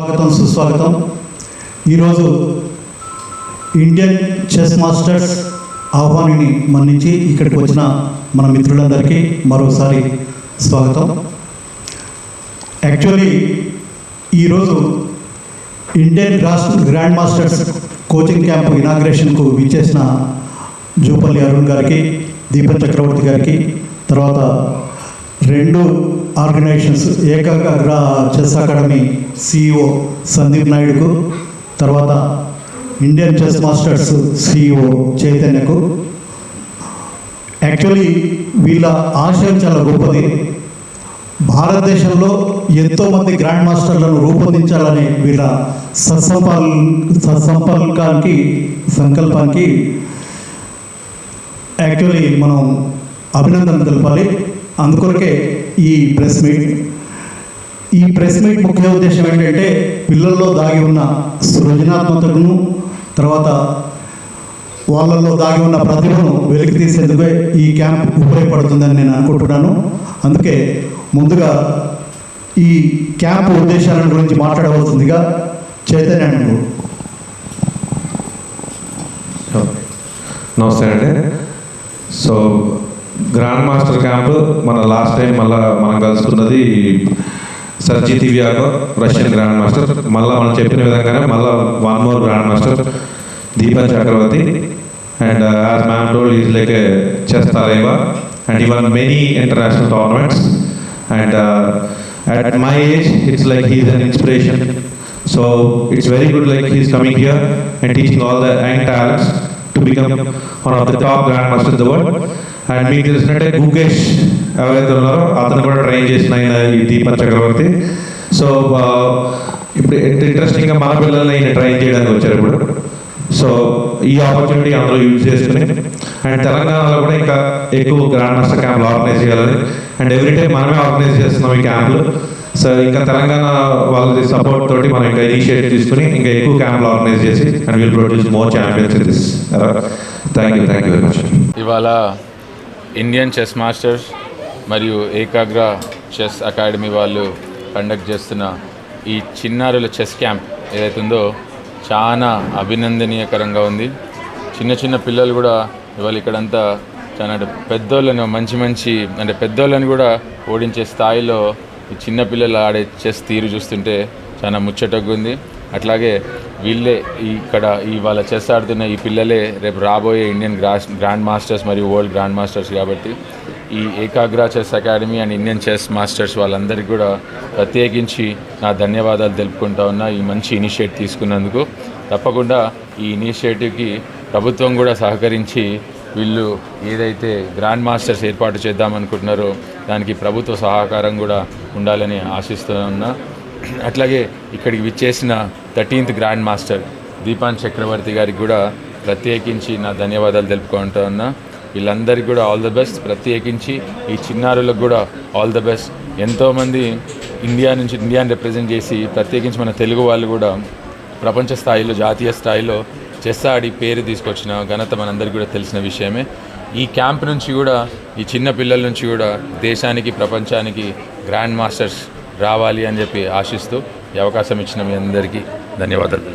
స్వాగతం సుస్వాగతం. ఈరోజు ఇండియన్ చెస్ మాస్టర్స్ ఆహ్వానిని మన్నించి ఇక్కడికి వచ్చిన మన మిత్రులందరికీ మరోసారి స్వాగతం. యాక్చువల్లీ ఈరోజు Indian grand masters coaching camp ఇనాగ్రేషన్కు విచ్చేసిన జూపల్లి అరుణ్ గారికి, దీపక్ చక్రవర్తి గారికి, తర్వాత రెండు organizations Ekagra chess academy CEO Sandeep నాయుడుకు, తర్వాత ఇండియన్ చెస్ మాస్టర్స్ CEO చైతన్యకు. యాక్చువల్లీ వీళ్ళ ఆశయం చాలా గొప్పది. భారతదేశంలో ఎంతోమంది గ్రాండ్ మాస్టర్లను రూపొందించాలనే వీళ్ళ సంకల్పానికి యాక్చువల్లీ మనం అభినందన తెలపాలి. అందుకొరకే ఈ ప్రెస్ మీట్ ముఖ్య ఉద్దేశం ఏంటంటే పిల్లల్లో దాగి ఉన్న సృజనాత్మకతను, తర్వాత వాళ్ళల్లో దాగి ఉన్న ప్రతిభను వెలికి తీసేందుకే ఈ క్యాంప్ ఉపయోగపడుతుందని నేను అనుకుంటున్నాను. అందుకే ముందుగా ఈ క్యాంప్ ఉద్దేశాల గురించి మాట్లాడవలసిందిగా చైతన్య. నమస్తే అండి. సో గ్రాండ్ మాస్టర్ క్యాంప్ మన లాస్ట్ టైం మనం కలుసుకున్నది సర్జీ దివ్యాగో, రష్యన్ గ్రాండ్ మాస్టర్. మనం చెప్పిన విధంగానే one more grand master Deepak Chakravarthy. And as ma'am told, is like a chess తాలైవా and he won many international tournaments. And at my age, it's like he's an inspiration. So it's very good, like he's coming here and teaching all the young talents to become one of the top grandmasters in the world. And మీకు తెలిసినట్టే గుకేష్ ఎవరైతే ఉన్నారో అతను కూడా train చేసిన ఆయన ఈ దీపక్ చక్రవర్తి. So ఇప్పుడు ఇంట్రెస్టింగ్గా మన పిల్లల్ని ఆయన ట్రైన్ చేయడానికి వచ్చారు ఇప్పుడు. సో ఈ ఆపర్చునిటీ అందరూ యూజ్ చేసుకుని అండ్ తెలంగాణలో కూడా ఇంకా ఎక్కువ గ్రాండ్ మాస్టర్ క్యాంపులు ఆర్గనైజ్ చేయాలని, అండ్ ఎవ్రీ టైం మనమే ఆర్గనైజ్ చేస్తున్నాం ఈ క్యాంపులు. సో ఇంకా తెలంగాణ వాళ్ళది సపోర్ట్ తోటి మనం ఇంకా ఇనిషియేటివ్ తీసుకుని ఇంకా ఎక్కువ క్యాంపులు ఆర్గనైజ్ చేసి and will produce more champions in this. Thank you very much. ఇవాళ ఇండియన్ చెస్ మాస్టర్స్ మరియు ఏకాగ్ర చెస్ అకాడమీ వాళ్ళు కండక్ట్ చేస్తున్న ఈ చిన్నారుల చెస్ క్యాంప్ ఏదైతే ఉందో చాలా అభినందనీయకరంగా ఉంది. చిన్న పిల్లలు కూడా ఇవాళ ఇక్కడంతా చాలా పెద్దోళ్ళను అంటే పెద్దోళ్ళని కూడా ఓడించే స్థాయిలో ఈ చిన్నపిల్లలు ఆడే చెస్ తీరు చూస్తుంటే చాలా ముచ్చటగా ఉంది. అట్లాగే వీళ్ళే ఇక్కడ వాళ్ళ చెస్ ఆడుతున్న ఈ పిల్లలే రేపు రాబోయే ఇండియన్ గ్రాండ్ మాస్టర్స్ మరియు వరల్డ్ గ్రాండ్ మాస్టర్స్. కాబట్టి ఈ Ekagra chess academy and Indian chess masters వాళ్ళందరికీ కూడా ప్రత్యేకించి నా ధన్యవాదాలు తెలుపుకుంటా ఉన్నా ఈ మంచి ఇనిషియేటివ్ తీసుకున్నందుకు. తప్పకుండా ఈ ఇనిషియేటివ్కి ప్రభుత్వం కూడా సహకరించి వీళ్ళు ఏదైతే గ్రాండ్ మాస్టర్స్ ఏర్పాటు చేద్దామనుకుంటున్నారో దానికి ప్రభుత్వ సహకారం కూడా ఉండాలని ఆశిస్తూ ఉన్నా. అట్లాగే ఇక్కడికి విచ్చేసిన 13th grand master Deepak Chakravarthy గారికి కూడా ప్రత్యేకించి నా ధన్యవాదాలు తెలుపుకుంటూ ఉన్నా. వీళ్ళందరికీ కూడా ఆల్ ద బెస్ట్. ప్రత్యేకించి ఈ చిన్నారులకు కూడా ఆల్ ద బెస్ట్. ఎంతోమంది ఇండియాని రిప్రజెంట్ చేసి ప్రత్యేకించి మన తెలుగు వాళ్ళు కూడా ప్రపంచ స్థాయిలో, జాతీయ స్థాయిలో చెస్ ఆడి పేరు తీసుకొచ్చిన ఘనత మనందరికీ కూడా తెలిసిన విషయమే. ఈ క్యాంప్ నుంచి కూడా ఈ చిన్న పిల్లల నుంచి కూడా దేశానికి, ప్రపంచానికి గ్రాండ్ మాస్టర్స్ రావాలి అని చెప్పి ఆశిస్తూ ఈ అవకాశం ఇచ్చిన మీ అందరికీ ధన్యవాదాలు.